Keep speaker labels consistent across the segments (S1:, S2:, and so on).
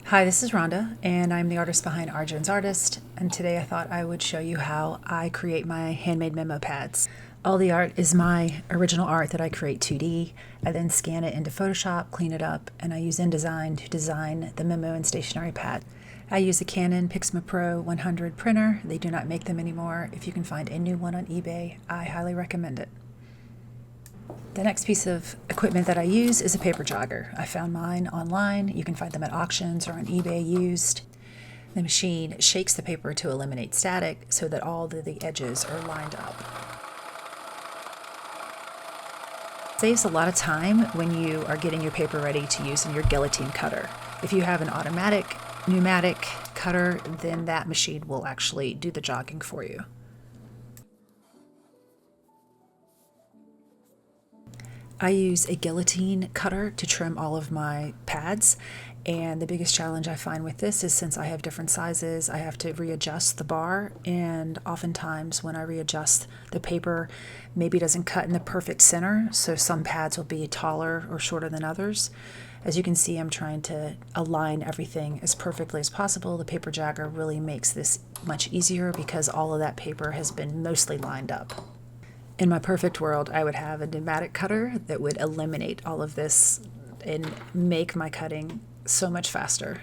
S1: Hi, this is Rhonda, and I'm the artist behind R. Jones Artist, and today I thought I would show you how I create my handmade memo pads. All the art is my original art that I create 2D. I then scan it into Photoshop, clean it up, and I use INDESIGN to design the memo and stationery pad. I use a Canon Pixma Pro 100 printer. They do not make them anymore. If you can find a new one on eBay, I highly recommend it. The next piece of equipment that I use is a paper jogger. I found mine online. You can find them at auctions or on eBay used. The machine shakes the paper to eliminate static so that all the edges are lined up. It saves a lot of time when you are getting your paper ready to use in your guillotine cutter. If you have an automatic, pneumatic cutter, then that machine will actually do the jogging for you. I use a guillotine cutter to trim all of my pads, and the biggest challenge I find with this is since I have different sizes, I have to readjust the bar, and oftentimes when I readjust, the paper maybe doesn't cut in the perfect center, so some pads will be taller or shorter than others. As you can see, I'm trying to align everything as perfectly as possible. The paper jogger really makes this much easier because all of that paper has been mostly lined up. In my perfect world, I would have a pneumatic cutter that would eliminate all of this and make my cutting so much faster.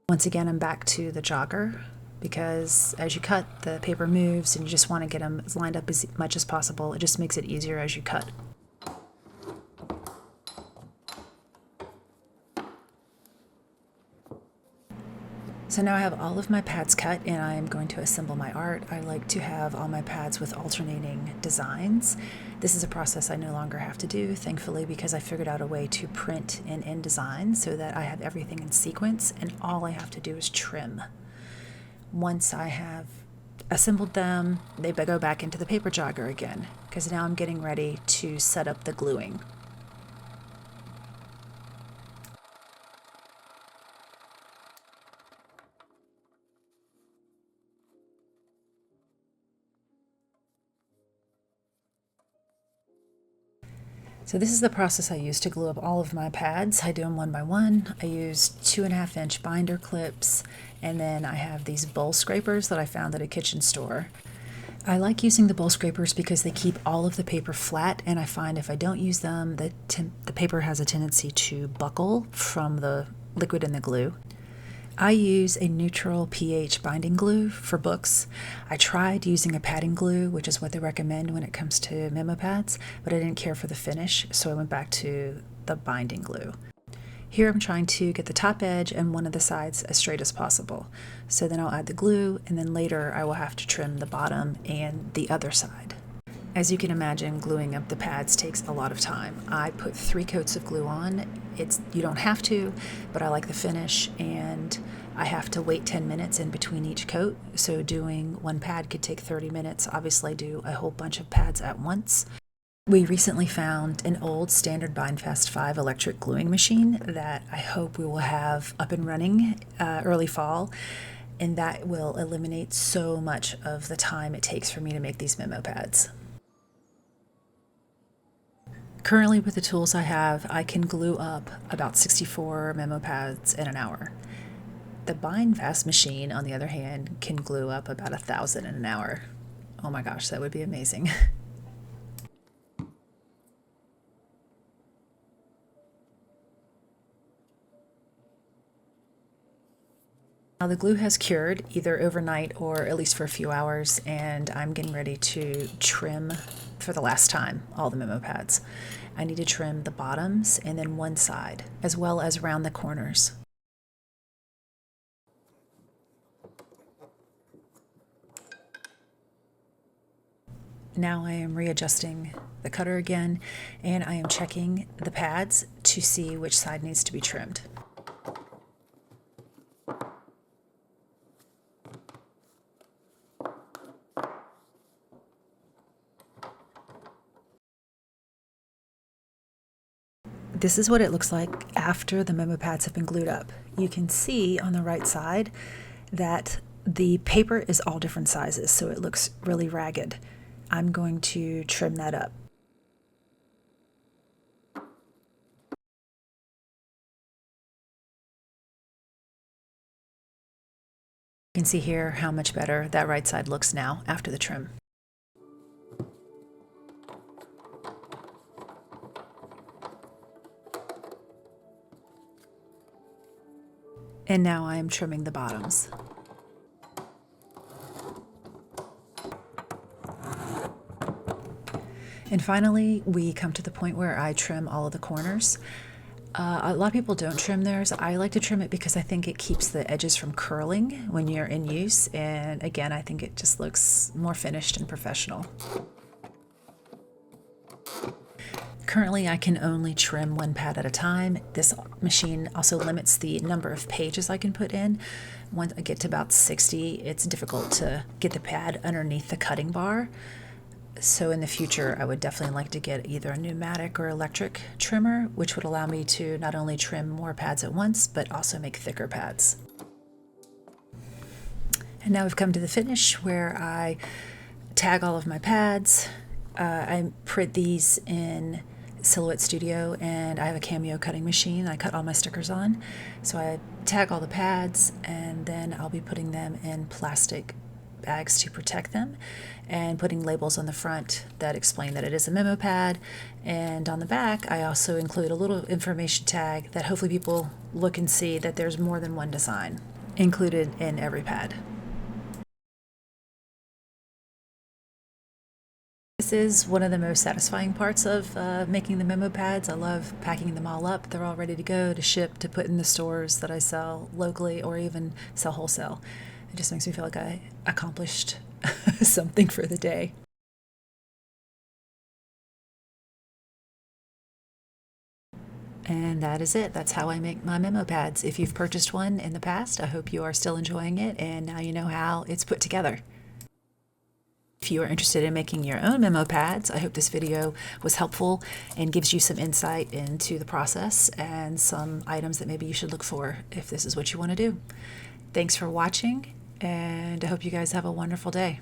S1: Once again, I'm back to the jogger because as you cut, the paper moves and you just want to get them lined up as much as possible. It just makes it easier as you cut. So now I have all of my pads cut and I am going to assemble my art. I like to have all my pads with alternating designs. This is a process I no longer have to do, thankfully, because I figured out a way to print in InDesign so that I have everything in sequence and all I have to do is trim. Once I have assembled them, they go back into the paper jogger again because now I'm getting ready to set up the gluing. So this is the process I use to glue up all of my pads. I do them one by one. I use 2.5-inch binder clips, and then I have these bowl scrapers that I found at a kitchen store. I like using the bowl scrapers because they keep all of the paper flat, and I find if I don't use them, the paper has a tendency to buckle from the liquid in the glue. I use a neutral pH binding glue for books. I tried using a padding glue, which is what they recommend when it comes to memo pads, but I didn't care for the finish, so I went back to the binding glue. Here I'm trying to get the top edge and one of the sides as straight as possible. So then I'll add the glue, and then later I will have to trim the bottom and the other side. As you can imagine, gluing up the pads takes a lot of time. I put 3 coats of glue on. You don't have to, but I like the finish, and I have to wait 10 minutes in between each coat. So doing one pad could take 30 minutes. Obviously, I do a whole bunch of pads at once. We recently found an old standard Bindfast 5 electric gluing machine that I hope we will have up and running early fall, and that will eliminate so much of the time it takes for me to make these memo pads. Currently, with the tools I have, I can glue up about 64 memo pads in an hour. The Bindfast machine, on the other hand, can glue up about 1,000 in an hour. Oh my gosh, that would be amazing. Now the glue has cured either overnight or at least for a few hours, and I'm getting ready to trim for the last time all the memo pads. I need to trim the bottoms and then one side, as well as round the corners. Now I am readjusting the cutter again, and I am checking the pads to see which side needs to be trimmed. This is what it looks like after the memo pads have been glued up. You can see on the right side that the paper is all different sizes, so it looks really ragged. I'm going to trim that up. You can see here how much better that right side looks now after the trim. And now I am trimming the bottoms. And finally, we come to the point where I trim all of the corners. A lot of people don't trim theirs. I like to trim it because I think it keeps the edges from curling when you're in use. And again, I think it just looks more finished and professional. Currently, I can only trim one pad at a time. This machine also limits the number of pages I can put in. Once I get to about 60, it's difficult to get the pad underneath the cutting bar. So in the future, I would definitely like to get either a pneumatic or electric trimmer, which would allow me to not only trim more pads at once, but also make thicker pads. And now we've come to the finish where I tag all of my pads. I print these in Silhouette Studio, and I have a Cameo cutting machine I cut all my stickers on. So I tag all the pads, and then I'll be putting them in plastic bags to protect them, and putting labels on the front that explain that it is a memo pad. And on the back, I also include a little information tag that hopefully people look and see that there's more than one design included in every pad. This is one of the most satisfying parts of making the memo pads. I love packing them all up. They're all ready to go, to ship, to put in the stores that I sell locally or even sell wholesale. It just makes me feel like I accomplished something for the day. And that is it. That's how I make my memo pads. If you've purchased one in the past, I hope you are still enjoying it, and now you know how it's put together. If you are interested in making your own memo pads, I hope this video was helpful and gives you some insight into the process and some items that maybe you should look for if this is what you want to do. Thanks for watching, and I hope you guys have a wonderful day.